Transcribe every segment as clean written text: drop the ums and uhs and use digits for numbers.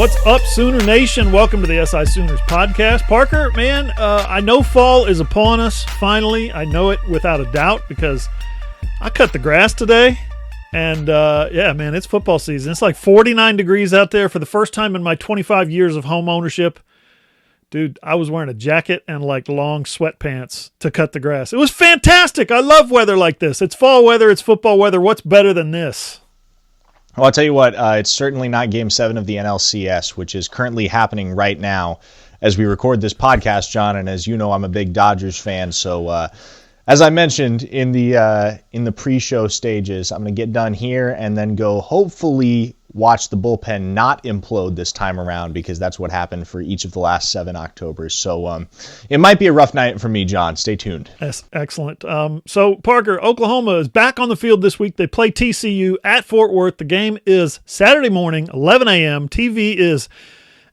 What's up, Sooner Nation? Welcome to the SI Sooners podcast. Parker, man, I know fall is upon us, finally. I know it without a doubt because I cut the grass today. And, yeah, man, it's football season. It's like 49 degrees out there for the first time in my 25 years of home ownership. Dude, I was wearing a jacket and, like, long sweatpants to cut the grass. It was fantastic. I love weather like this. It's fall weather. It's football weather. What's better than this? Well, I'll tell you what, it's certainly not Game 7 of the NLCS, which is currently happening right now as we record this podcast, John. And as you know, I'm a big Dodgers fan. So as I mentioned in the pre-show stages, I'm going to get done here and then go hopefully watch the bullpen not implode this time around, because that's what happened for each of the last 7 Octobers. So it might be a rough night for me, John. Stay tuned. Yes, excellent. So, Parker, Oklahoma is back on the field this week. They play TCU at Fort Worth. The game is Saturday morning, 11 a.m. TV is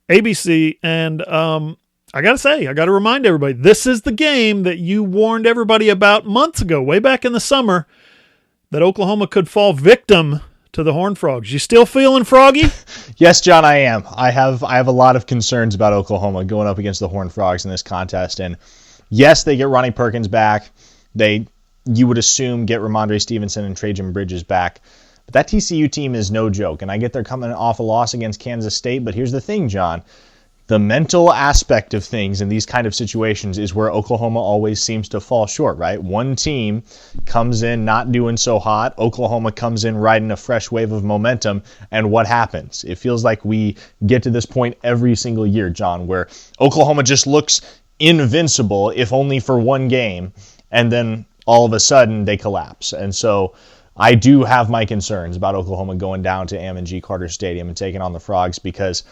ABC. And I got to say, I got to remind everybody, this is the game that you warned everybody about months ago, way back in the summer, that Oklahoma could fall victim to the Horned Frogs. You still feeling froggy? Yes, John, I am. I have a lot of concerns about Oklahoma going up against the Horned Frogs in this contest. And yes, they get Ronnie Perkins back. You would assume, get Ramondre Stevenson and Trajan Bridges back. But that TCU team is no joke. And I get they're coming off a loss against Kansas State. But here's the thing, John. The mental aspect of things in these kind of situations is where Oklahoma always seems to fall short, right? One team comes in not doing so hot. Oklahoma comes in riding a fresh wave of momentum. And what happens? It feels like we get to this point every single year, John, where Oklahoma just looks invincible, if only for one game. And then all of a sudden they collapse. And so I do have my concerns about Oklahoma going down to Ammon G. Carter Stadium and taking on the Frogs, because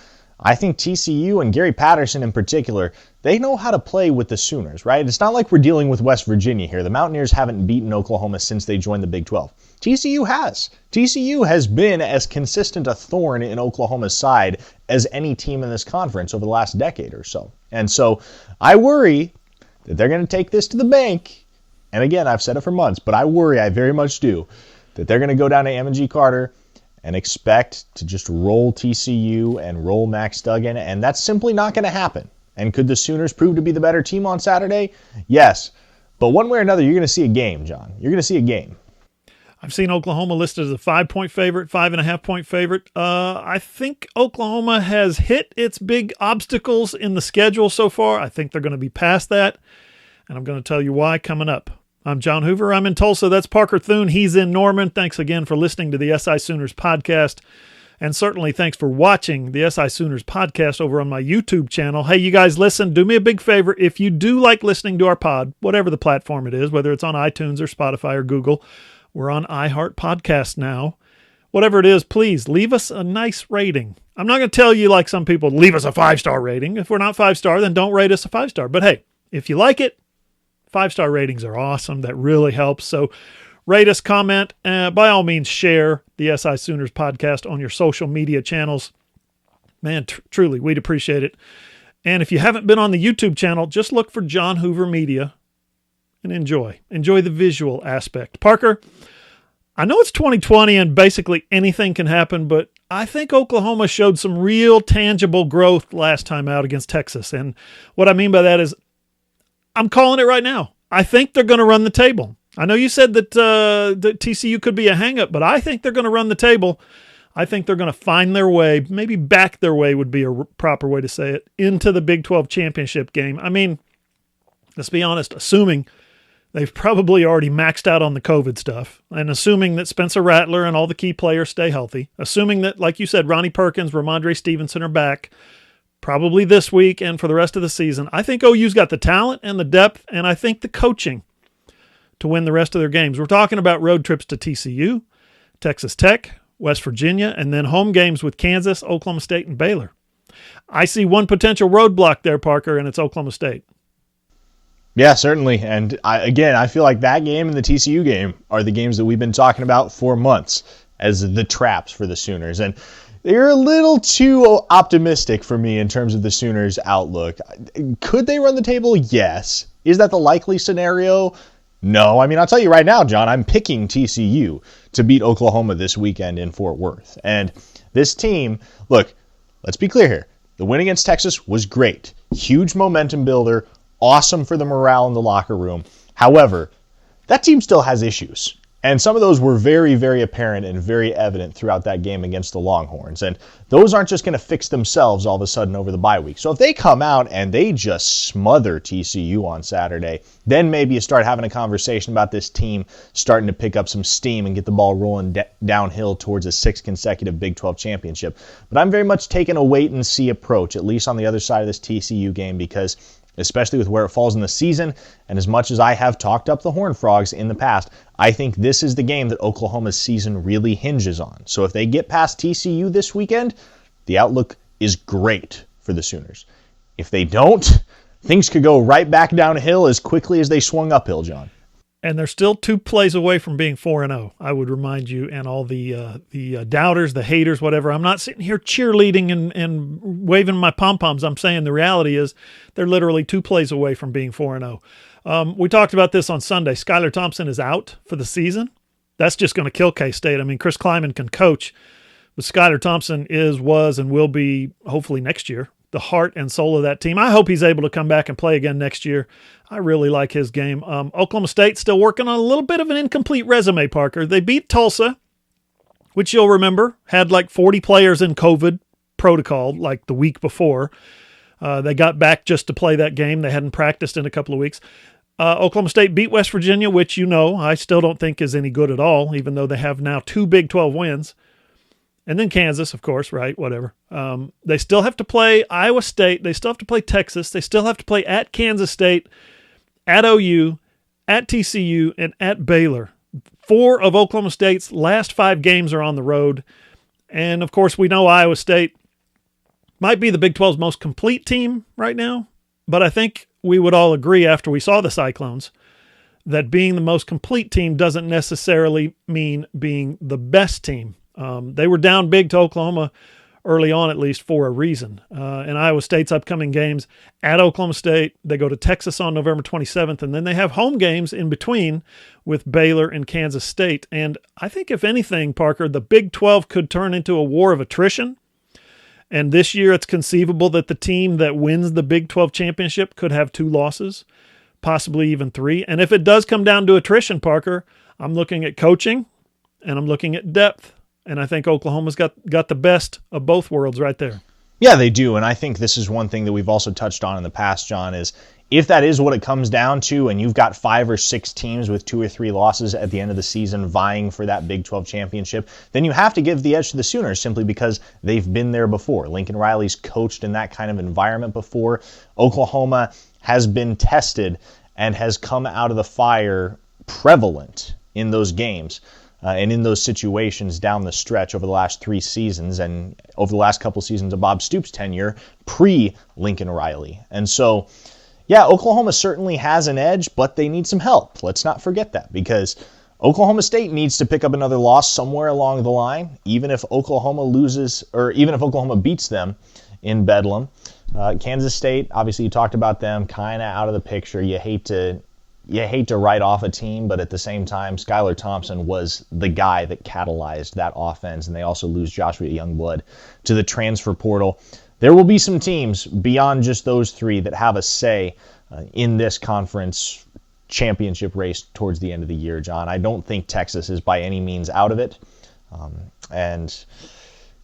I think TCU and Gary Patterson in particular, they know how to play with the Sooners, right? It's not like we're dealing with West Virginia here. The Mountaineers haven't beaten Oklahoma since they joined the Big 12. TCU has. TCU has been as consistent a thorn in Oklahoma's side as any team in this conference over the last decade or so. And so I worry that they're going to take this to the bank. And again, I've said it for months, but I worry, I very much do, that they're going to go down to Ammon G. Carter and expect to just roll TCU and roll Max Duggan, and that's simply not going to happen. And could the Sooners prove to be the better team on Saturday? Yes. But one way or another, you're going to see a game, John. You're going to see a game. I've seen Oklahoma listed as a 5-point favorite, 5.5-point favorite. I think Oklahoma has hit its big obstacles in the schedule so far. I think they're going to be past that, and I'm going to tell you why coming up. I'm John Hoover. I'm in Tulsa. That's Parker Thune. He's in Norman. Thanks again for listening to the SI Sooners podcast. And certainly thanks for watching the SI Sooners podcast over on my YouTube channel. Hey, you guys, listen, do me a big favor. If you do like listening to our pod, whatever the platform it is, whether it's on iTunes or Spotify or Google, we're on iHeart Podcast now. Whatever it is, please leave us a nice rating. I'm not going to tell you, like some people, leave us a 5-star rating. If we're not 5-star, then don't rate us a 5-star. But hey, if you like it, 5-star ratings are awesome. That really helps. So rate us, comment, by all means, share the SI Sooners podcast on your social media channels. Man, truly, we'd appreciate it. And if you haven't been on the YouTube channel, just look for John Hoover Media and enjoy. Enjoy the visual aspect. Parker, I know it's 2020 and basically anything can happen, but I think Oklahoma showed some real tangible growth last time out against Texas. And what I mean by that is, I'm calling it right now. I think they're going to run the table. I know you said that TCU could be a hang-up, but I think they're going to run the table. I think they're going to find their way, maybe back their way would be a proper way to say it, into the Big 12 championship game. I mean, let's be honest, assuming they've probably already maxed out on the COVID stuff, and assuming that Spencer Rattler and all the key players stay healthy, assuming that, like you said, Ronnie Perkins, Ramondre Stevenson are back, probably this week and for the rest of the season. I think OU's got the talent and the depth, and I think the coaching to win the rest of their games. We're talking about road trips to TCU, Texas Tech, West Virginia, and then home games with Kansas, Oklahoma State, and Baylor. I see one potential roadblock there, Parker, and it's Oklahoma State. Yeah, certainly. And I feel like that game and the TCU game are the games that we've been talking about for months as the traps for the Sooners. And they're a little too optimistic for me in terms of the Sooners' outlook. Could they run the table? Yes. Is that the likely scenario? No. I mean, I'll tell you right now, John, I'm picking TCU to beat Oklahoma this weekend in Fort Worth. And this team, look, let's be clear here. The win against Texas was great. Huge momentum builder. Awesome for the morale in the locker room. However, that team still has issues. And some of those were very, very apparent and very evident throughout that game against the Longhorns. And those aren't just going to fix themselves all of a sudden over the bye week. So if they come out and they just smother TCU on Saturday, then maybe you start having a conversation about this team starting to pick up some steam and get the ball rolling downhill towards a 6th consecutive Big 12 championship. But I'm very much taking a wait-and-see approach, at least on the other side of this TCU game, because especially with where it falls in the season, and as much as I have talked up the Horned Frogs in the past, I think this is the game that Oklahoma's season really hinges on. So if they get past TCU this weekend, the outlook is great for the Sooners. If they don't, things could go right back downhill as quickly as they swung uphill, John. And they're still 2 plays away from being 4-0. I would remind you, and all the doubters, the haters, whatever. I'm not sitting here cheerleading and waving my pom-poms. I'm saying the reality is they're literally 2 plays away from being 4-0. We talked about this on Sunday. Skyler Thompson is out for the season. That's just going to kill K-State. I mean, Chris Kleiman can coach, but Skyler Thompson was, and will be, hopefully next year, the heart and soul of that team. I hope he's able to come back and play again next year. I really like his game. Oklahoma State still working on a little bit of an incomplete resume, Parker. They beat Tulsa, which you'll remember had like 40 players in COVID protocol like the week before. They got back just to play that game. They hadn't practiced in a couple of weeks. Oklahoma State beat West Virginia, which I still don't think is any good at all, even though they have now 2 Big 12 wins. And then Kansas, of course, right? Whatever. They still have to play Iowa State. They still have to play Texas. They still have to play at Kansas State, at OU, at TCU, and at Baylor. 4 of Oklahoma State's last 5 games are on the road. And, of course, we know Iowa State might be the Big 12's most complete team right now. But I think we would all agree after we saw the Cyclones that being the most complete team doesn't necessarily mean being the best team. They were down big to Oklahoma early on, at least for a reason. And Iowa State's upcoming games at Oklahoma State, they go to Texas on November 27th, and then they have home games in between with Baylor and Kansas State. And I think if anything, Parker, the Big 12 could turn into a war of attrition. And this year it's conceivable that the team that wins the Big 12 championship could have 2 losses, possibly even 3. And if it does come down to attrition, Parker, I'm looking at coaching and I'm looking at depth. And I think Oklahoma's got the best of both worlds right there. Yeah, they do. And I think this is one thing that we've also touched on in the past, John, is if that is what it comes down to, and you've got 5 or 6 teams with 2 or 3 losses at the end of the season vying for that Big 12 championship, then you have to give the edge to the Sooners simply because they've been there before. Lincoln Riley's coached in that kind of environment before. Oklahoma has been tested and has come out of the fire prevalent in those games. And in those situations down the stretch over the last 3 seasons and over the last couple seasons of Bob Stoops' tenure, pre-Lincoln Riley. And so, yeah, Oklahoma certainly has an edge, but they need some help. Let's not forget that, because Oklahoma State needs to pick up another loss somewhere along the line, even if Oklahoma loses, or even if Oklahoma beats them in Bedlam. Kansas State, obviously you talked about them, kind of out of the picture. You hate to write off a team, but at the same time, Skyler Thompson was the guy that catalyzed that offense, and they also lose Joshua Youngblood to the transfer portal. There will be some teams beyond just those 3 that have a say in this conference championship race towards the end of the year, John. I don't think Texas is by any means out of it, and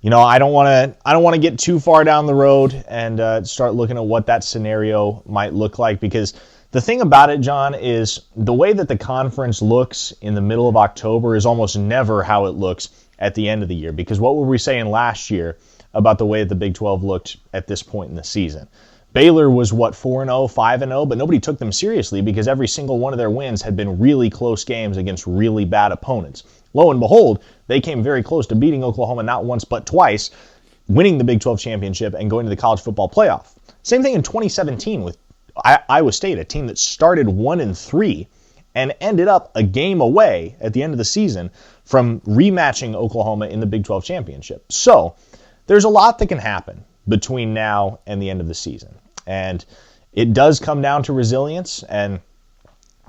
I don't want to get too far down the road and start looking at what that scenario might look like, because the thing about it, John, is the way that the conference looks in the middle of October is almost never how it looks at the end of the year. Because what were we saying last year about the way that the Big 12 looked at this point in the season? Baylor was, 4-0, 5-0, but nobody took them seriously because every single one of their wins had been really close games against really bad opponents. Lo and behold, they came very close to beating Oklahoma not once but twice, winning the Big 12 championship and going to the college football playoff. Same thing in 2017 with Iowa State, a team that started 1-3 and ended up a game away at the end of the season from rematching Oklahoma in the Big 12 championship. So there's a lot that can happen between now and the end of the season. And it does come down to resilience. And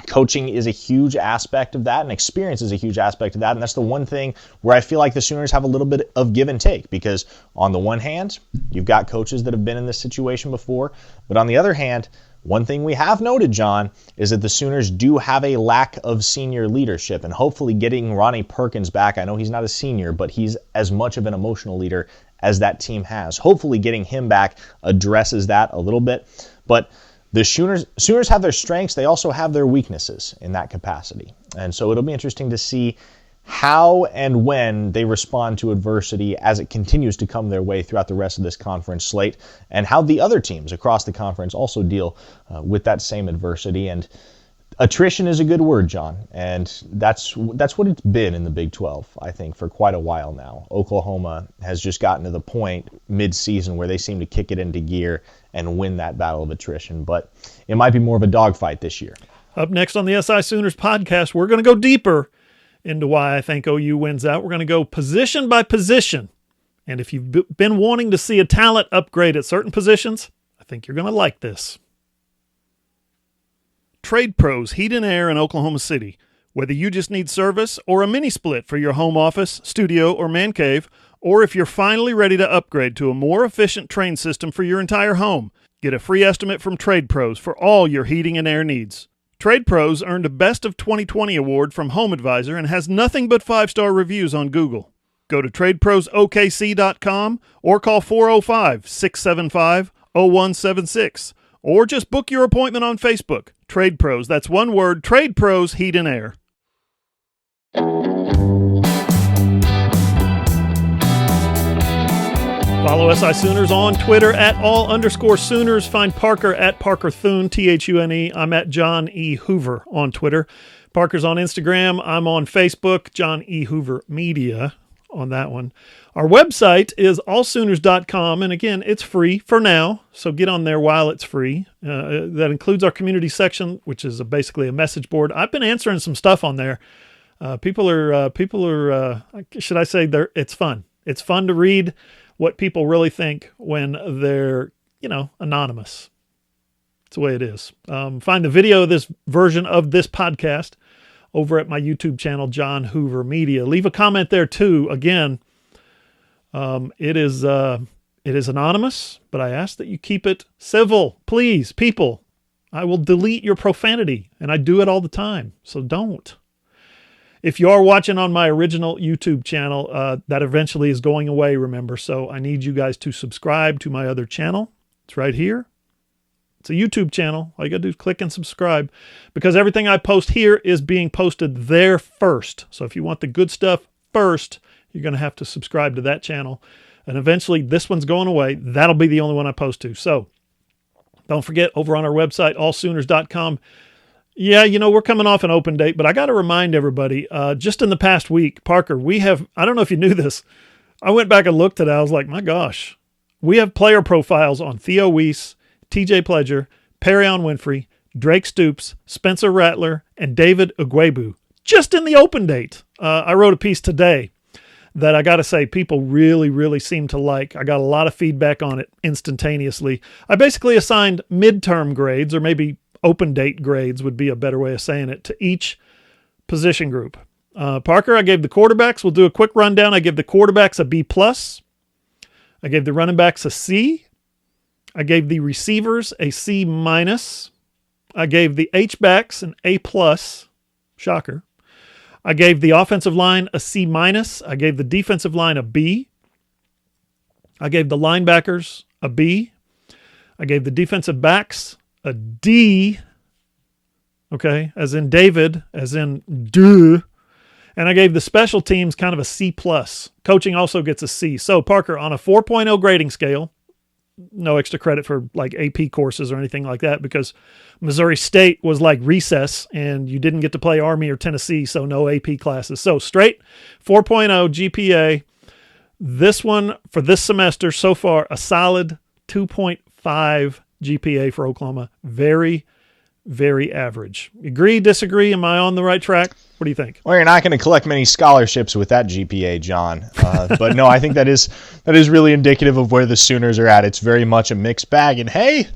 Coaching is a huge aspect of that, and experience is a huge aspect of that. And that's the one thing where I feel like the Sooners have a little bit of give and take, because on the one hand, you've got coaches that have been in this situation before. But on the other hand, one thing we have noted, John, is that the Sooners do have a lack of senior leadership. And hopefully getting Ronnie Perkins back, I know he's not a senior, but he's as much of an emotional leader as that team has. Hopefully getting him back addresses that a little bit. But the Sooners have their strengths. They also have their weaknesses in that capacity. And so it'll be interesting to see how and when they respond to adversity as it continues to come their way throughout the rest of this conference slate, and how the other teams across the conference also deal with that same adversity. And attrition is a good word, John, and that's what it's been in the Big 12, I think, for quite a while now. Oklahoma has just gotten to the point mid-season where they seem to kick it into gear and win that battle of attrition, but it might be more of a dogfight this year. Up next on the SI Sooners podcast, we're going to go deeper into why I think OU wins out. We're going to go position by position. And if you've been wanting to see a talent upgrade at certain positions, I think you're going to like this. Trade Pros Heat and Air in Oklahoma City. Whether you just need service or a mini split for your home office, studio, or man cave, or if you're finally ready to upgrade to a more efficient train system for your entire home, get a free estimate from Trade Pros for all your heating and air needs. Trade Pros earned a Best of 2020 award from Home Advisor and has nothing but 5-star reviews on Google. Go to TradeProsOKC.com or call 405-675-0176, or just book your appointment on Facebook. Trade Pros, that's one word, Trade Pros Heat and Air. Follow SI Sooners on Twitter at @all_Sooners. Find Parker at Parker Thune, Thune. I'm at John E. Hoover on Twitter. Parker's on Instagram. I'm on Facebook, John E. Hoover Media on that one. Our website is allsooners.com, and again, it's free for now, so get on there while it's free. That includes our community section, which is basically a message board. I've been answering some stuff on there. People are, should I say, it's fun. It's fun to read what people really think when they're, anonymous. It's the way it is. Find the video of this version of this podcast over at my YouTube channel, John Hoover Media. Leave a comment there too. Again, it is anonymous, but I ask that you keep it civil. Please, people. I will delete your profanity, and I do it all the time, so don't. If you are watching on my original YouTube channel, that eventually is going away, remember. So I need you guys to subscribe to my other channel. It's right here. It's a YouTube channel. All you got to do is click and subscribe, because everything I post here is being posted there first. So if you want the good stuff first, you're going to have to subscribe to that channel. And eventually this one's going away. That'll be the only one I post to. So don't forget, over on our website, allsooners.com. Yeah, we're coming off an open date, but I got to remind everybody, just in the past week, Parker, I don't know if you knew this. I went back and looked at it. I was like, my gosh, we have player profiles on Theo Weiss, TJ Pledger, Perion Winfrey, Drake Stoops, Spencer Rattler, and David Ugwebu, just in the open date. I wrote a piece today that I got to say people really, really seem to like. I got a lot of feedback on it instantaneously. I basically assigned midterm grades, or maybe open date grades would be a better way of saying it, to each position group. Parker, I gave the quarterbacks, we'll do a quick rundown. I gave the quarterbacks a B+. I gave the running backs a C. I gave the receivers a C-. I gave the H-backs an A+. Shocker. I gave the offensive line a C-. I gave the defensive line a B. I gave the linebackers a B. I gave the defensive backs a D, okay, as in David, as in duh. And I gave the special teams kind of a C+. Coaching also gets a C. So, Parker, on a 4.0 grading scale, no extra credit for like AP courses or anything like that, because Missouri State was like recess and you didn't get to play Army or Tennessee, so no AP classes. So, straight 4.0 GPA. This one, for this semester, so far, a solid 2.5 GPA for Oklahoma. Very, very average. Agree, disagree? Am I on the right track? What do you think? Well, you're not going to collect many scholarships with that GPA, John. But no, I think that is really indicative of where the Sooners are at. It's very much a mixed bag. And hey,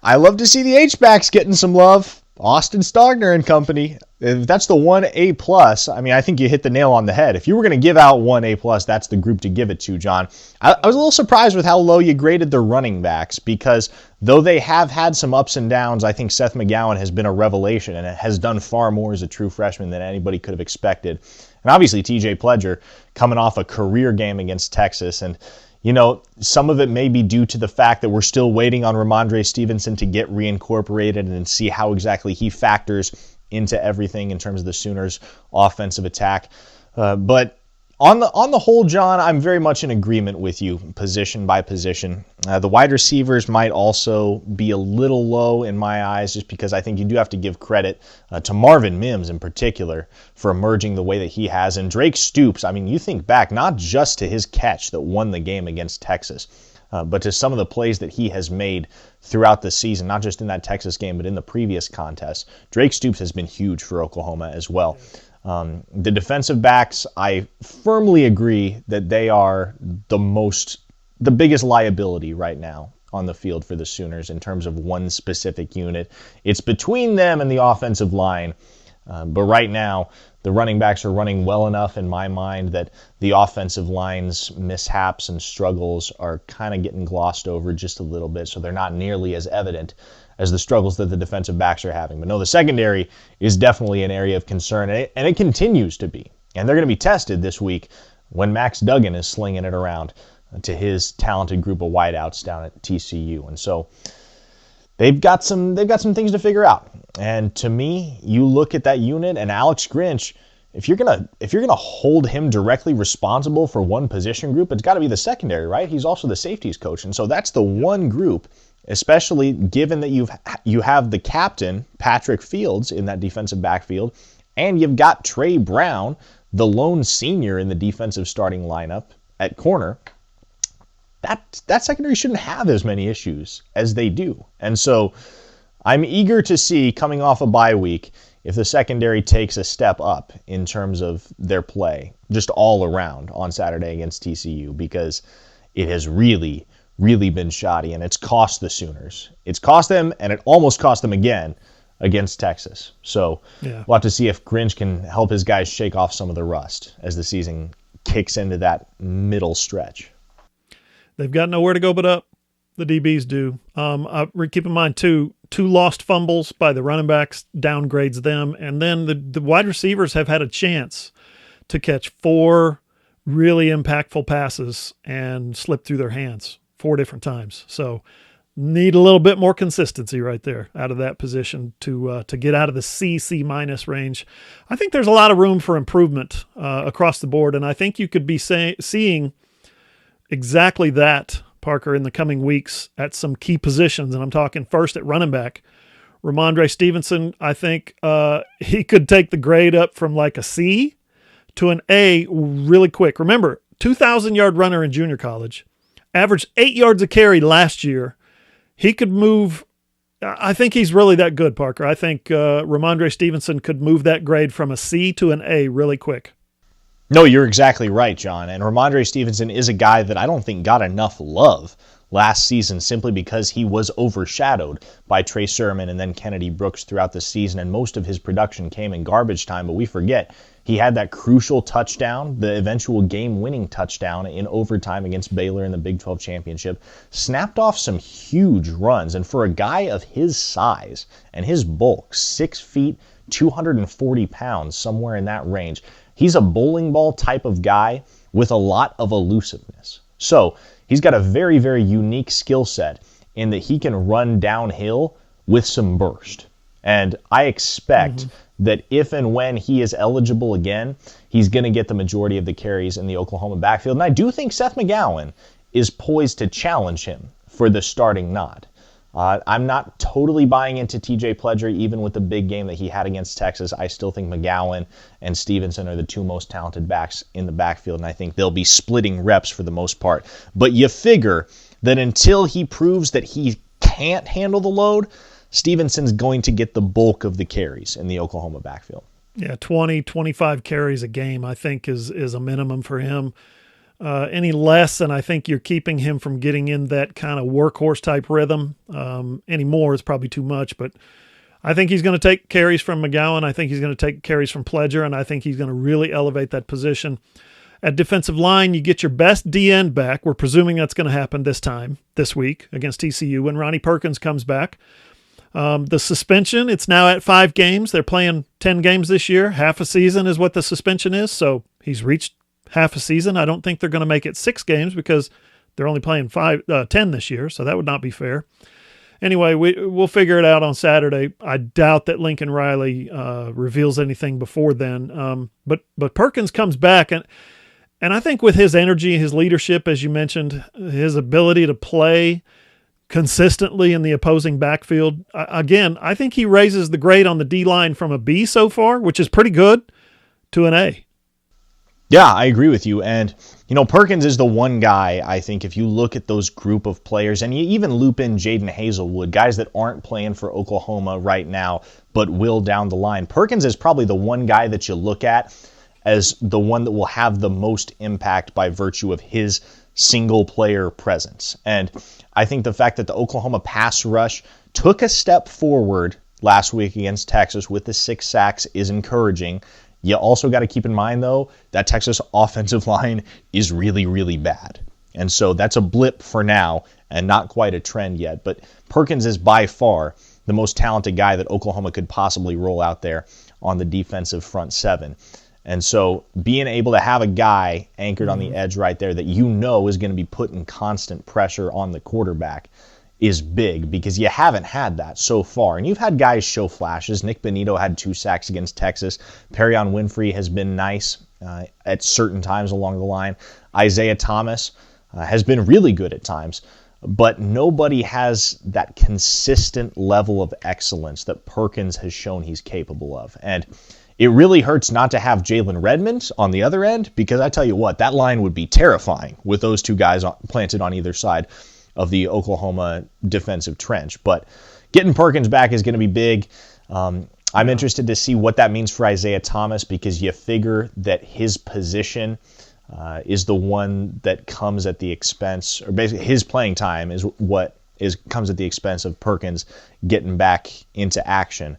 I love to see the H-backs getting some love. Austin Stogner and company. If that's the 1A plus, I mean, I think you hit the nail on the head. If you were going to give out 1A plus, that's the group to give it to, John. I was a little surprised with how low you graded the running backs, because though they have had some ups and downs, I think Seth McGowan has been a revelation and has done far more as a true freshman than anybody could have expected. And obviously TJ Pledger coming off a career game against Texas, and you know, some of it may be due to the fact that we're still waiting on Ramondre Stevenson to get reincorporated and see how exactly he factors into everything in terms of the Sooners' offensive attack. But on the whole, John, I'm very much in agreement with you, position by position. The wide receivers might also be a little low in my eyes, just because I think you do have to give credit to Marvin Mims in particular for emerging the way that he has. And Drake Stoops, I mean, you think back not just to his catch that won the game against Texas, but to some of the plays that he has made throughout the season, not just in that Texas game, but in the previous contest. Drake Stoops has been huge for Oklahoma as well. The defensive backs, I firmly agree that they are the biggest liability right now on the field for the Sooners in terms of one specific unit. It's between them and the offensive line, but right now the running backs are running well enough in my mind that the offensive line's mishaps and struggles are kind of getting glossed over just a little bit, so they're not nearly as evident as the struggles that the defensive backs are having. But no, the secondary is definitely an area of concern, and it continues to be. And they're going to be tested this week when Max Duggan is slinging it around to his talented group of wideouts down at TCU. And so they've got some things to figure out. And to me, you look at that unit, and Alex Grinch, if you're gonna hold him directly responsible for one position group, it's got to be the secondary, right? He's also the safeties coach, and so that's the one group, especially given that you have the captain, Patrick Fields, in that defensive backfield, and you've got Trey Brown, the lone senior in the defensive starting lineup at corner. That secondary shouldn't have as many issues as they do. And so I'm eager to see, coming off a bye week, if the secondary takes a step up in terms of their play, just all around on Saturday against TCU, because it has really been shoddy, and it's cost the Sooners. It's cost them, and it almost cost them again against Texas. So We'll have to see if Grinch can help his guys shake off some of the rust as the season kicks into that middle stretch. They've got nowhere to go but up. The DBs do. Keep in mind, two lost fumbles by the running backs downgrades them, and then the wide receivers have had a chance to catch 4 really impactful passes and slip through their hands 4 different times. So need a little bit more consistency right there out of that position to get out of the C minus range. I think there's a lot of room for improvement across the board, and I think you could be seeing exactly that, Parker, in the coming weeks at some key positions. And I'm talking first at running back. Ramondre Stevenson, I think he could take the grade up from like a C to an A really quick. Remember, 2,000-yard runner in junior college, averaged 8 yards a carry last year. He could move. I think he's really that good, Parker. I think Ramondre Stevenson could move that grade from a C to an A really quick. No, you're exactly right, John. And Ramondre Stevenson is a guy that I don't think got enough love last season, simply because he was overshadowed by Trey Sermon and then Kennedy Brooks throughout the season, and most of his production came in garbage time. But we forget he had that crucial touchdown, the eventual game-winning touchdown in overtime against Baylor in the Big 12 championship, snapped off some huge runs. And for a guy of his size and his bulk, 6 feet, 240 pounds, somewhere in that range, he's a bowling ball type of guy with a lot of elusiveness. So he's got a very, very unique skill set in that he can run downhill with some burst. And I expect that if and when he is eligible again, he's going to get the majority of the carries in the Oklahoma backfield. And I do think Seth McGowan is poised to challenge him for the starting nod. I'm not totally buying into TJ Pledger, even with the big game that he had against Texas. I still think McGowan and Stevenson are the 2 most talented backs in the backfield, and I think they'll be splitting reps for the most part. But you figure that until he proves that he can't handle the load, Stevenson's going to get the bulk of the carries in the Oklahoma backfield. Yeah, 20, 25 carries a game, I think, is a minimum for him. Any less, and I think you're keeping him from getting in that kind of workhorse type rhythm. Any more is probably too much, but I think he's going to take carries from McGowan. I think he's going to take carries from Pledger, and I think he's going to really elevate that position. At defensive line, you get your best DN back. We're presuming that's going to happen this week against TCU when Ronnie Perkins comes back. The suspension, it's now at 5 games. They're playing 10 games this year. Half a season is what the suspension is, so he's reached half a season. I don't think they're going to make it 6 games because they're only playing 10 this year, so that would not be fair. Anyway, we'll figure it out on Saturday. I doubt that Lincoln Riley reveals anything before then. But Perkins comes back, and I think with his energy, his leadership, as you mentioned, his ability to play consistently in the opposing backfield, again, I think he raises the grade on the D-line from a B so far, which is pretty good, to an A. Yeah, I agree with you. And, Perkins is the one guy, I think, if you look at those group of players, and you even loop in Jaden Hazelwood, guys that aren't playing for Oklahoma right now, but will down the line. Perkins is probably the one guy that you look at as the one that will have the most impact by virtue of his single-player presence. And I think the fact that the Oklahoma pass rush took a step forward last week against Texas with the 6 sacks is encouraging. You also got to keep in mind, though, that Texas offensive line is really, really bad. And so that's a blip for now and not quite a trend yet. But Perkins is by far the most talented guy that Oklahoma could possibly roll out there on the defensive front 7. And so being able to have a guy anchored on the edge right there that is going to be putting constant pressure on the quarterback is big, because you haven't had that so far. And you've had guys show flashes. Nick Benito had 2 sacks against Texas. Perrion Winfrey has been nice at certain times along the line. Isaiah Thomas has been really good at times. But nobody has that consistent level of excellence that Perkins has shown he's capable of. And it really hurts not to have Jalen Redmond on the other end, because I tell you what, that line would be terrifying with those 2 guys planted on either side of the Oklahoma defensive trench. But getting Perkins back is going to be big. I'm interested to see what that means for Isaiah Thomas, because you figure that his position is the one that comes at the expense, or basically his playing time is what comes at the expense of Perkins getting back into action.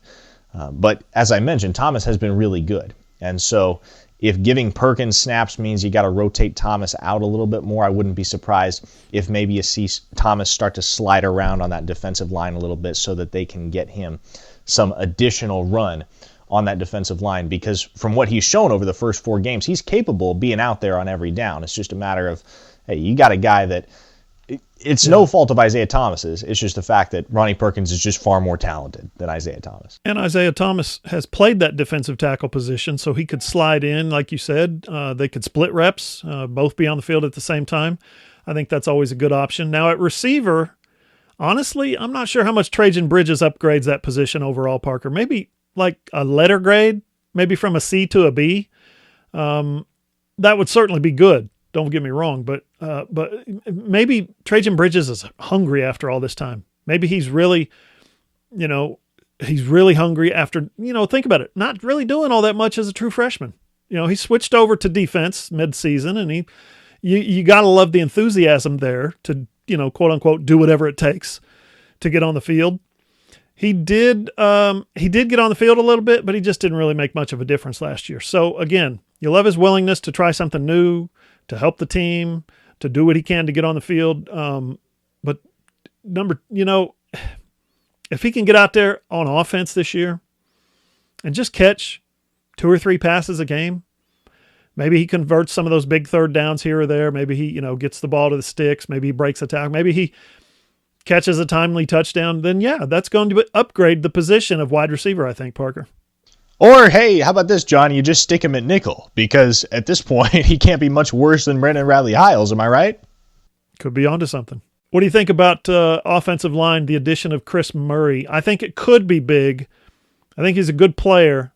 But as I mentioned, Thomas has been really good. And so if giving Perkins snaps means you got to rotate Thomas out a little bit more, I wouldn't be surprised if maybe you see Thomas start to slide around on that defensive line a little bit so that they can get him some additional run on that defensive line. Because from what he's shown over the first 4 games, he's capable of being out there on every down. It's just a matter of, hey, you got a guy that it's no fault of Isaiah Thomas's. It's just the fact that Ronnie Perkins is just far more talented than Isaiah Thomas. And Isaiah Thomas has played that defensive tackle position, so he could slide in, like you said. They could split reps, both be on the field at the same time. I think that's always a good option. Now at receiver, honestly, I'm not sure how much Trajan Bridges upgrades that position overall, Parker. Maybe like a letter grade, maybe from a C to a B. That would certainly be good. Don't get me wrong, but maybe Trajan Bridges is hungry after all this time. Maybe he's really hungry after, think about it, not really doing all that much as a true freshman. He switched over to defense mid-season, and you got to love the enthusiasm there to, quote unquote, do whatever it takes to get on the field. He did get on the field a little bit, but he just didn't really make much of a difference last year. So again, you love his willingness to try something new, to help the team, to do what he can to get on the field. But if he can get out there on offense this year and just catch 2 or 3 passes a game, maybe he converts some of those big third downs here or there. Maybe he, gets the ball to the sticks. Maybe he breaks a tackle. Maybe he catches a timely touchdown. Then yeah, that's going to upgrade the position of wide receiver, I think, Parker. Or, hey, how about this, John? You just stick him at nickel, because at this point, he can't be much worse than Brendan Riley-Hiles. Am I right? Could be onto something. What do you think about offensive line, the addition of Chris Murray? I think it could be big. I think he's a good player.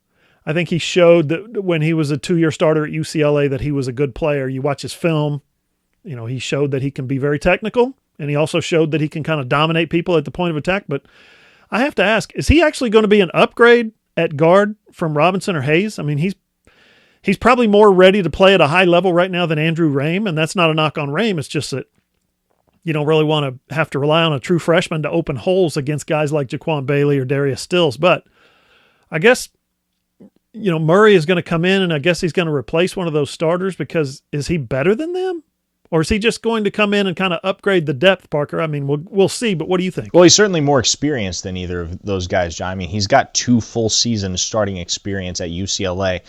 I think he showed that when he was a 2-year starter at UCLA that he was a good player. You watch his film, he showed that he can be very technical, and he also showed that he can kind of dominate people at the point of attack. But I have to ask, is he actually going to be an upgrade at guard from Robinson or Hayes? I mean, he's probably more ready to play at a high level right now than Andrew Rame, and that's not a knock on Rame. It's just that you don't really want to have to rely on a true freshman to open holes against guys like Jaquan Bailey or Darius Stills. But I guess, Murray is going to come in, and I guess he's going to replace one of those starters, because is he better than them? Or is he just going to come in and kind of upgrade the depth, Parker? I mean, we'll see, but what do you think? Well, he's certainly more experienced than either of those guys, John. I mean, he's got 2 full seasons starting experience at UCLA.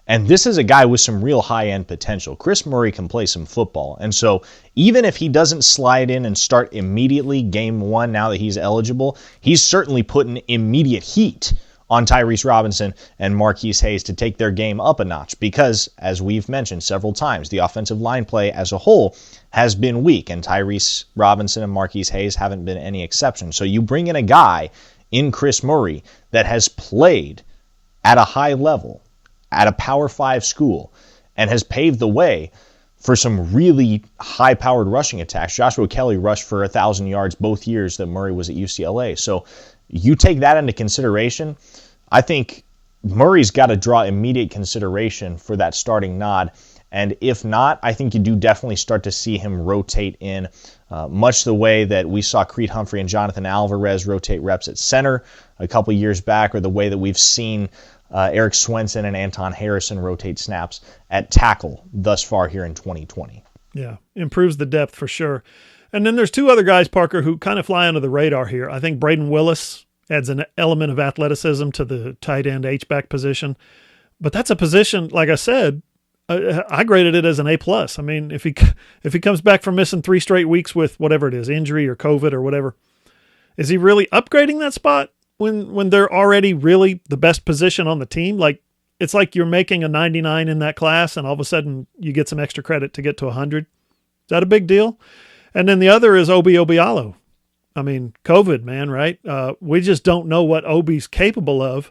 And this is a guy with some real high-end potential. Chris Murray can play some football. And so even if he doesn't slide in and start immediately game 1 now that he's eligible, he's certainly putting immediate heat on Tyrese Robinson and Marquise Hayes to take their game up a notch, because, as we've mentioned several times, the offensive line play as a whole has been weak, and Tyrese Robinson and Marquise Hayes haven't been any exception. So you bring in a guy in Chris Murray that has played at a high level, at a Power 5 school, and has paved the way for some really high-powered rushing attacks. Joshua Kelly rushed for 1,000 yards both years that Murray was at UCLA. So you take that into consideration, I think Murray's got to draw immediate consideration for that starting nod. And if not, I think you do definitely start to see him rotate in, much the way that we saw Creed Humphrey and Jonathan Alvarez rotate reps at center a couple years back, or the way that we've seen Eric Swenson and Anton Harrison rotate snaps at tackle thus far here in 2020. Yeah, improves the depth for sure. And then there's 2 other guys, Parker, who kind of fly under the radar here. I think Braden Willis adds an element of athleticism to the tight end H-back position. But that's a position, like I said, I graded it as an A+. I mean, if he comes back from missing 3 straight weeks with whatever it is, injury or COVID or whatever, is he really upgrading that spot when they're already really the best position on the team? Like, it's like you're making a 99 in that class, and all of a sudden you get some extra credit to get to 100. Is that a big deal? And then the other is Obi Obialo. I mean, COVID, man, right? We just don't know what Obi's capable of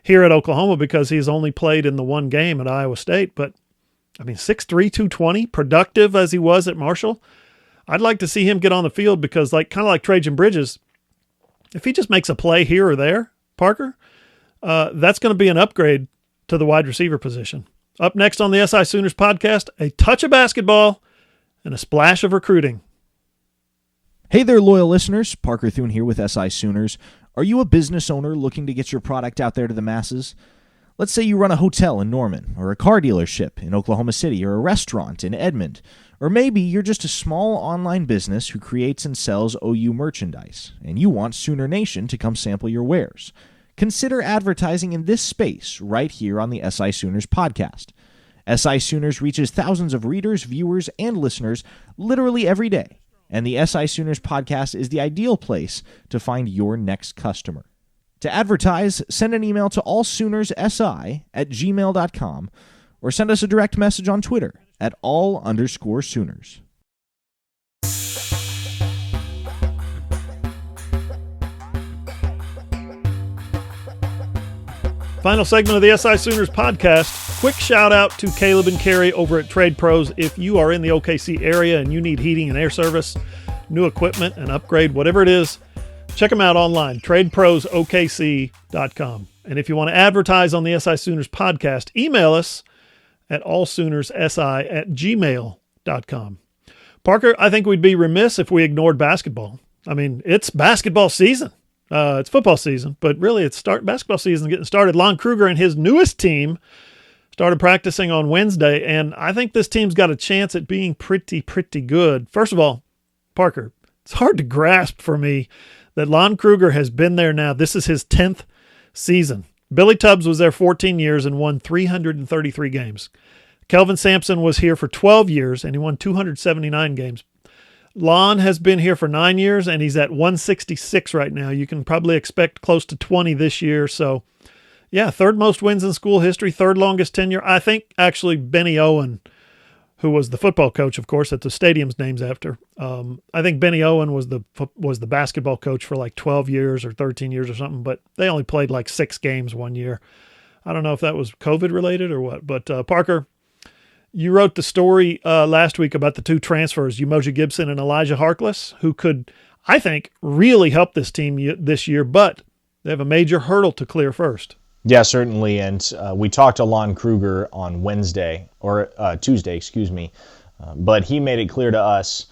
here at Oklahoma, because he's only played in the 1 game at Iowa State. But, I mean, 6'3", 220, productive as he was at Marshall. I'd like to see him get on the field, because kind of like Trajan Bridges, if he just makes a play here or there, Parker, that's going to be an upgrade to the wide receiver position. Up next on the SI Sooners podcast, a touch of basketball and a splash of recruiting. Hey there, loyal listeners. Parker Thune here with SI Sooners. Are you a business owner looking to get your product out there to the masses? Let's say you run a hotel in Norman, or a car dealership in Oklahoma City, or a restaurant in Edmond. Or maybe you're just a small online business who creates and sells OU merchandise, and you want Sooner Nation to come sample your wares. Consider advertising in this space right here on the SI Sooners podcast. SI Sooners reaches thousands of readers, viewers, and listeners literally every day, and the SI Sooners podcast is the ideal place to find your next customer. To advertise, send an email to allsoonersi@gmail.com, or send us a direct message on Twitter at @all_Sooners. Final segment of the SI Sooners podcast. Quick shout out to Caleb and Carrie over at Trade Pros. If you are in the OKC area and you need heating and air service, new equipment, an upgrade, whatever it is, check them out online, tradeprosokc.com. And if you want to advertise on the SI Sooners podcast, email us at allsoonersi@gmail.com. Parker, I think we'd be remiss if we ignored basketball. I mean, it's basketball season. It's football season, but really it's basketball season getting started. Lon Kruger and his newest team started practicing on Wednesday, and I think this team's got a chance at being pretty good. First of all, Parker, it's hard to grasp for me that Lon Kruger has been there now. This is his 10th season. Billy Tubbs was there 14 years and won 333 games. Kelvin Sampson was here for 12 years, and he won 279 games. Lon has been here for 9 years, and he's at 166 right now. You can probably expect close to 20 this year. So, yeah, 3rd most wins in school history, 3rd longest tenure. I think, actually, Benny Owen, who was the football coach, of course, that the stadium's named after. I think Benny Owen was the basketball coach for like 12 years or 13 years or something, but they only played like 6 games one year. I don't know if that was COVID-related or what. But, Parker, you wrote the story last week about the 2 transfers, Umoja Gibson and Elijah Harkless, who could, I think, really help this team this year, but they have a major hurdle to clear first. Yeah, certainly. And we talked to Lon Kruger on Tuesday, but he made it clear to us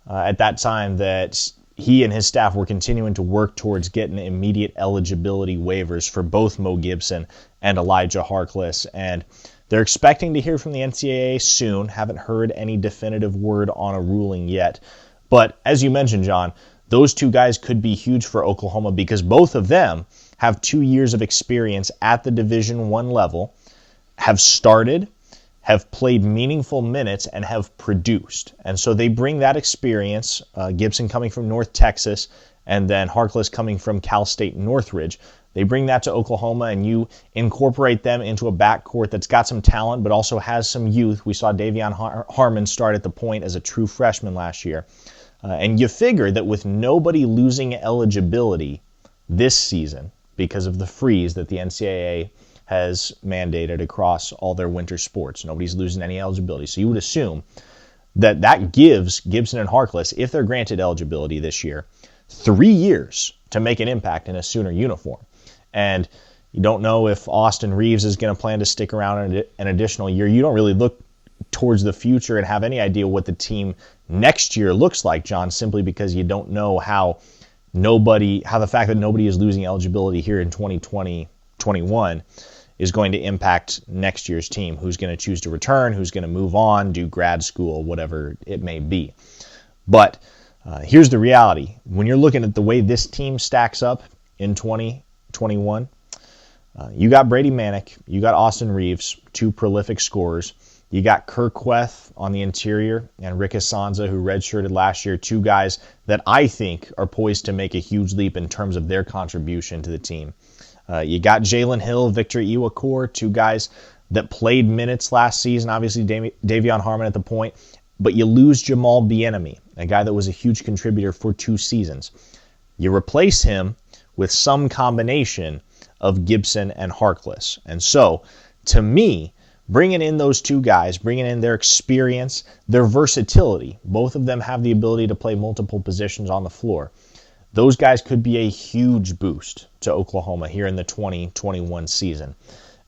at that time that he and his staff were continuing to work towards getting immediate eligibility waivers for both Mo Gibson and Elijah Harkless. And they're expecting to hear from the NCAA soon. Haven't heard any definitive word on a ruling yet. But as you mentioned, John, those two guys could be huge for Oklahoma because both of them have 2 years of experience at the Division I level, have started, have played meaningful minutes, and have produced. And so they bring that experience, Gibson coming from North Texas, and then Harkless coming from Cal State Northridge. They bring that to Oklahoma, and you incorporate them into a backcourt that's got some talent, but also has some youth. We saw Davion Harmon start at the point as a true freshman last year. And you figure that with nobody losing eligibility this season because of the freeze that the NCAA has mandated across all their winter sports, nobody's losing any eligibility. So you would assume that that gives Gibson and Harkless, if they're granted eligibility this year, 3 years to make an impact in a Sooner uniform. And you don't know if Austin Reeves is going to plan to stick around an additional year. You don't really look towards the future and have any idea what the team next year looks like, John, simply because you don't know how the fact that nobody is losing eligibility here in 2020-21 is going to impact next year's team, who's going to choose to return, who's going to move on, do grad school, whatever it may be. But here's the reality. When you're looking at the way this team stacks up in 2021, you got Brady Manick, you got Austin Reeves, two prolific scorers. You got Kirkweth on the interior and Rick Asanza, who redshirted last year, two guys that I think are poised to make a huge leap in terms of their contribution to the team. You got Jalen Hill, Victor Iwakor, two guys that played minutes last season, obviously Davion Harmon at the point, but you lose Jamal Bieniemy, a guy that was a huge contributor for 2 seasons. You replace him with some combination of Gibson and Harkless. And so, to me, bringing in those two guys, bringing in their experience, their versatility, both of them have the ability to play multiple positions on the floor. Those guys could be a huge boost to Oklahoma here in the 2021 season.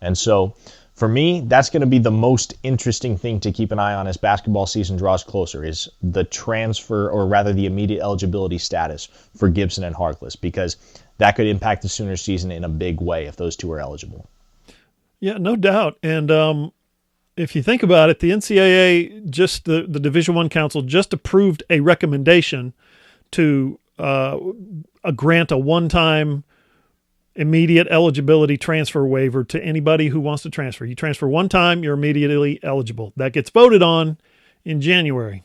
And so, for me, that's going to be the most interesting thing to keep an eye on as basketball season draws closer, is the transfer, or rather the immediate eligibility status for Gibson and Harkless, because that could impact the Sooners season in a big way if those two are eligible. Yeah, no doubt. And if you think about it, the NCAA, just the Division I Council, just approved a recommendation to grant a one-time immediate eligibility transfer waiver to anybody who wants to transfer. You transfer one time, you're immediately eligible. That gets voted on in January,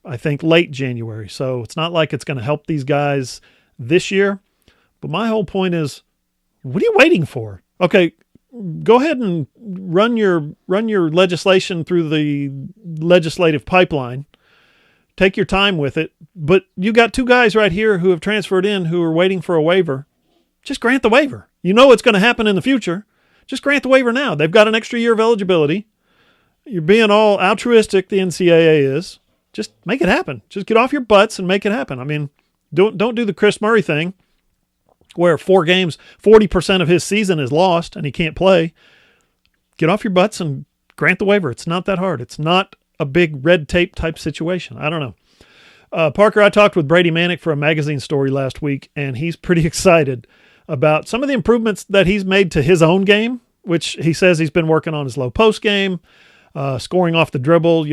I think late January. So it's not like it's going to help these guys this year. But my whole point is, what are you waiting for? Okay, go ahead and run your legislation through the legislative pipeline. Take your time with it. But you got two guys right here who have transferred in who are waiting for a waiver. Just grant the waiver. You know what's going to happen in the future. Just grant the waiver now. They've got an extra year of eligibility. You're being all altruistic, the NCAA is. Just make it happen. Just get off your butts and make it happen. I mean, don't do the Chris Murray thing where 4 games, 40% of his season is lost and he can't play. Get off your butts and grant the waiver. It's not that hard. It's not a big red tape type situation. I don't know. Parker, I talked with Brady Manick for a magazine story last week, and he's pretty excited about some of the improvements that he's made to his own game, which he says he's been working on his low post game, scoring off the dribble,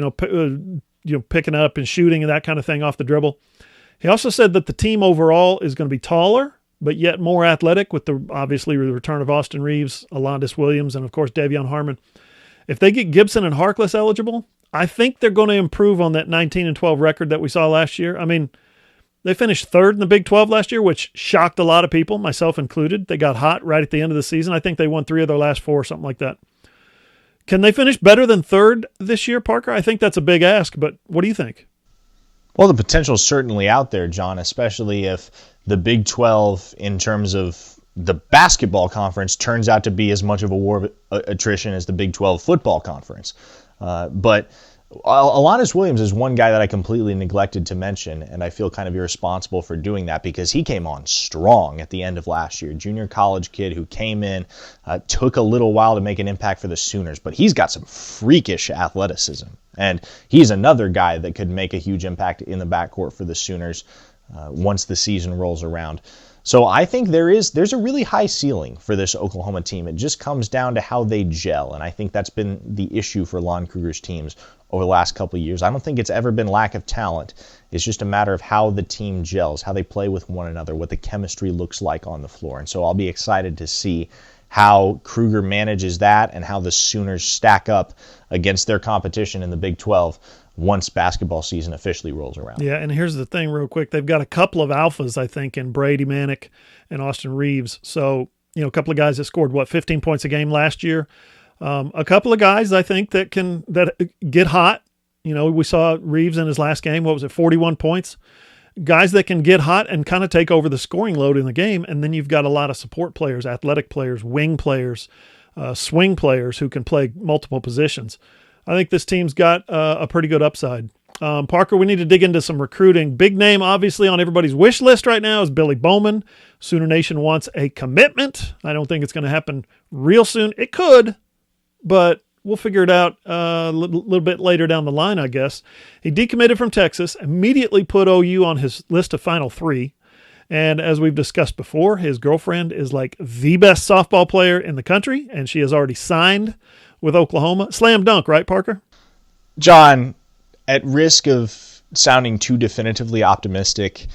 picking up and shooting and that kind of thing off the dribble. He also said that the team overall is going to be taller, but yet more athletic with the return of Austin Reeves, Alanis Williams, and of course Davion Harmon. If they get Gibson and Harkless eligible, I think they're going to improve on that 19-12 record that we saw last year. I mean, they finished 3rd in the Big 12 last year, which shocked a lot of people, myself included. They got hot right at the end of the season. I think they won 3 of their last 4, something like that. Can they finish better than 3rd this year, Parker? I think that's a big ask, but what do you think? Well, the potential is certainly out there, John, especially if the Big 12, in terms of the basketball conference, turns out to be as much of a war of attrition as the Big 12 football conference. But Alanis Williams is one guy that I completely neglected to mention, and I feel kind of irresponsible for doing that because he came on strong at the end of last year. Junior college kid who came in, took a little while to make an impact for the Sooners, but he's got some freakish athleticism. And he's another guy that could make a huge impact in the backcourt for the Sooners once the season rolls around. So I think there's a really high ceiling for this Oklahoma team. It just comes down to how they gel, and I think that's been the issue for Lon Kruger's teams over the last couple of years. I don't think it's ever been lack of talent. It's just a matter of how the team gels, how they play with one another, what the chemistry looks like on the floor. And so I'll be excited to see how Kruger manages that and how the Sooners stack up against their competition in the Big 12 once basketball season officially rolls around. Yeah, and here's the thing real quick. They've got a couple of alphas, I think, in Brady Manick and Austin Reeves. So, a couple of guys that scored, 15 points a game last year. A couple of guys, I think, that get hot. We saw Reeves in his last game, 41 points. Guys that can get hot and kind of take over the scoring load in the game. And then you've got a lot of support players, athletic players, wing players, swing players who can play multiple positions. I think this team's got a pretty good upside. Parker, we need to dig into some recruiting. Big name, obviously, on everybody's wish list right now is Billy Bowman. Sooner Nation wants a commitment. I don't think it's going to happen real soon. It could, but we'll figure it out a little bit later down the line, I guess. He decommitted from Texas, immediately put OU on his list of Final Three. And as we've discussed before, his girlfriend is like the best softball player in the country, and she has already signed with Oklahoma. Slam dunk, right, Parker? John, at risk of sounding too definitively optimistic,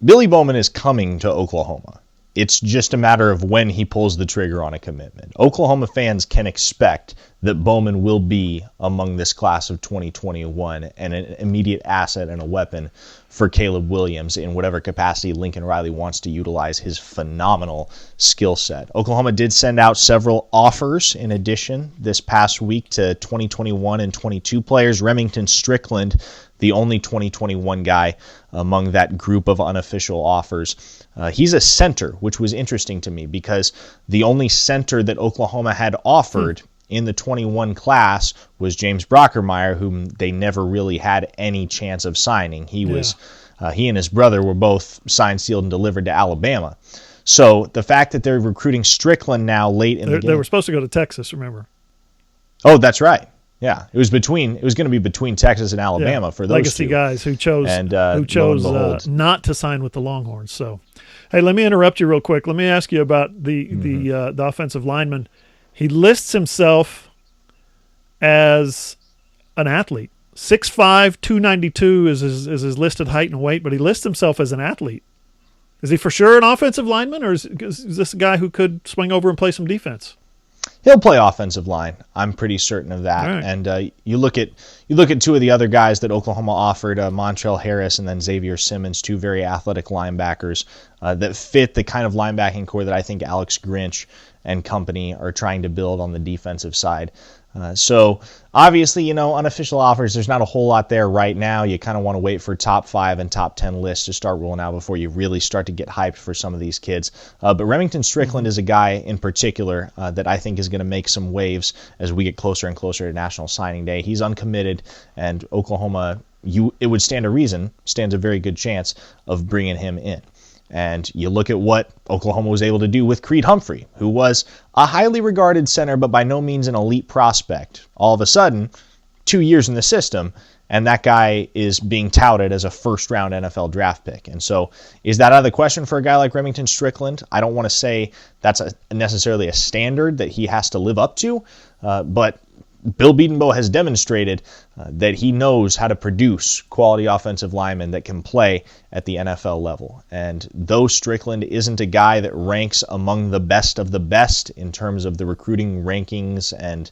Billy Bowman is coming to Oklahoma. It's just a matter of when he pulls the trigger on a commitment. Oklahoma fans can expect that Bowman will be among this class of 2021 and an immediate asset and a weapon for Caleb Williams in whatever capacity Lincoln Riley wants to utilize his phenomenal skill set. Oklahoma did send out several offers in addition this past week to 2021 and 22 players. Remington Strickland, the only 2021 guy among that group of unofficial offers. He's a center, which was interesting to me because the only center that Oklahoma had offered in the 21 class was James Brockermeyer, whom they never really had any chance of signing. He and his brother were both signed, sealed, and delivered to Alabama. So the fact that they're recruiting Strickland now late in the game. They were supposed to go to Texas, remember? Oh, that's right. Yeah, it was going to be between Texas and Alabama for those legacy two guys who chose not to sign with the Longhorns. So, hey, let me interrupt you real quick. Let me ask you about the offensive lineman. He lists himself as an athlete. 6'5", 292 is his listed height and weight, but he lists himself as an athlete. Is he for sure an offensive lineman, or is this a guy who could swing over and play some defense? He'll play offensive line. I'm pretty certain of that. Right. And you look at two of the other guys that Oklahoma offered, Montrell Harris and then Xavier Simmons, two very athletic linebackers that fit the kind of linebacking core that I think Alex Grinch and company are trying to build on the defensive side. So obviously, unofficial offers, there's not a whole lot there right now. You kind of want to wait for top 5 and top 10 lists to start rolling out before you really start to get hyped for some of these kids. But Remington Strickland is a guy in particular that I think is going to make some waves as we get closer and closer to National Signing Day. He's uncommitted, and Oklahoma, it stands a very good chance of bringing him in. And you look at what Oklahoma was able to do with Creed Humphrey, who was a highly regarded center, but by no means an elite prospect. All of a sudden, 2 years in the system, and that guy is being touted as a first-round NFL draft pick. And so is that out of the question for a guy like Remington Strickland? I don't want to say that's necessarily a standard that he has to live up to, but Bill Bedenbaugh has demonstrated that he knows how to produce quality offensive linemen that can play at the NFL level. And though Strickland isn't a guy that ranks among the best of the best in terms of the recruiting rankings and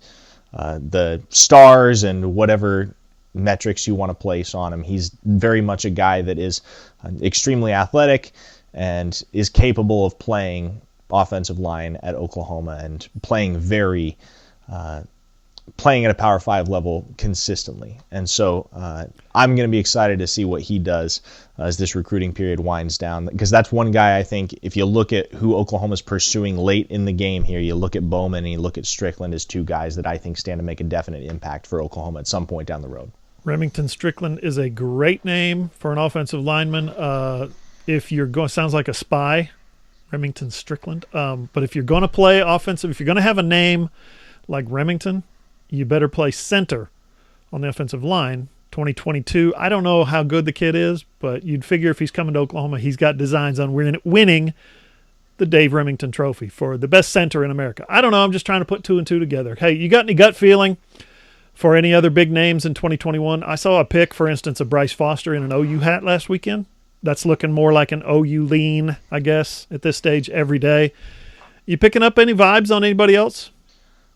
the stars and whatever metrics you want to place on him, he's very much a guy that is extremely athletic and is capable of playing offensive line at Oklahoma and playing at a Power 5 level consistently. And so I'm going to be excited to see what he does as this recruiting period winds down, because that's one guy I think, if you look at who Oklahoma's pursuing late in the game here, you look at Bowman and you look at Strickland as two guys that I think stand to make a definite impact for Oklahoma at some point down the road. Remington Strickland is a great name for an offensive lineman. If you're going, sounds like a spy, Remington Strickland. But if you're going to play offensive, if you're going to have a name like Remington, you better play center on the offensive line. 2022. I don't know how good the kid is, but you'd figure if he's coming to Oklahoma, he's got designs on winning the Dave Remington Trophy for the best center in America. I don't know. I'm just trying to put two and two together. Hey, you got any gut feeling for any other big names in 2021? I saw a pic, for instance, of Bryce Foster in an OU hat last weekend. That's looking more like an OU lean, I guess, at this stage every day. You picking up any vibes on anybody else?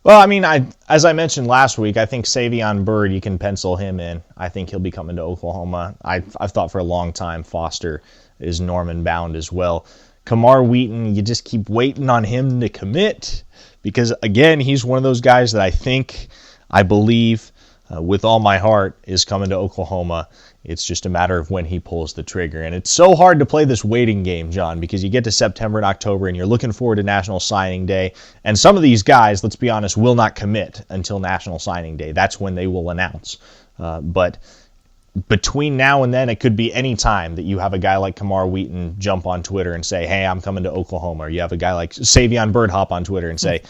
Well, I mean, as I mentioned last week, I think Savion Byrd, you can pencil him in. I think he'll be coming to Oklahoma. I've thought for a long time Foster is Norman bound as well. Kamar Wheaton, you just keep waiting on him to commit because, again, he's one of those guys that I believe with all my heart is coming to Oklahoma. It's just a matter of when he pulls the trigger. And it's so hard to play this waiting game, John, because you get to September and October and you're looking forward to National Signing Day. And some of these guys, let's be honest, will not commit until National Signing Day. That's when they will announce. But between now and then, it could be any time that you have a guy like Kamar Wheaton jump on Twitter and say, hey, I'm coming to Oklahoma. Or you have a guy like Savion Byrd hop on Twitter and say,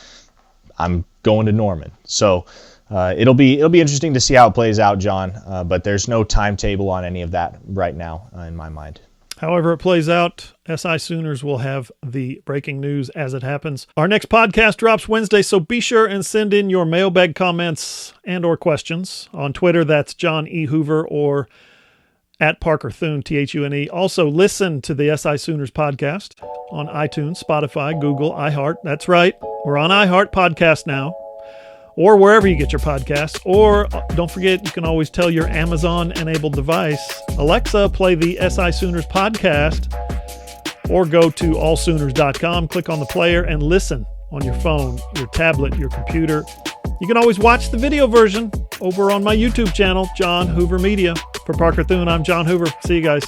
I'm going to Norman. So it'll be interesting to see how it plays out, John, but there's no timetable on any of that right now in my mind. However it plays out, SI Sooners will have the breaking news as it happens. Our next podcast drops Wednesday, so be sure and send in your mailbag comments and or questions. On Twitter, that's John E. Hoover or at Parker Thune, Thune. Also, listen to the SI Sooners podcast on iTunes, Spotify, Google, iHeart. That's right, we're on iHeart Podcast now. Or wherever you get your podcasts. Or don't forget, you can always tell your Amazon-enabled device, Alexa, play the SI Sooners podcast, or go to allsooners.com, click on the player, and listen on your phone, your tablet, your computer. You can always watch the video version over on my YouTube channel, John Hoover Media. For Parker Thune, I'm John Hoover. See you guys.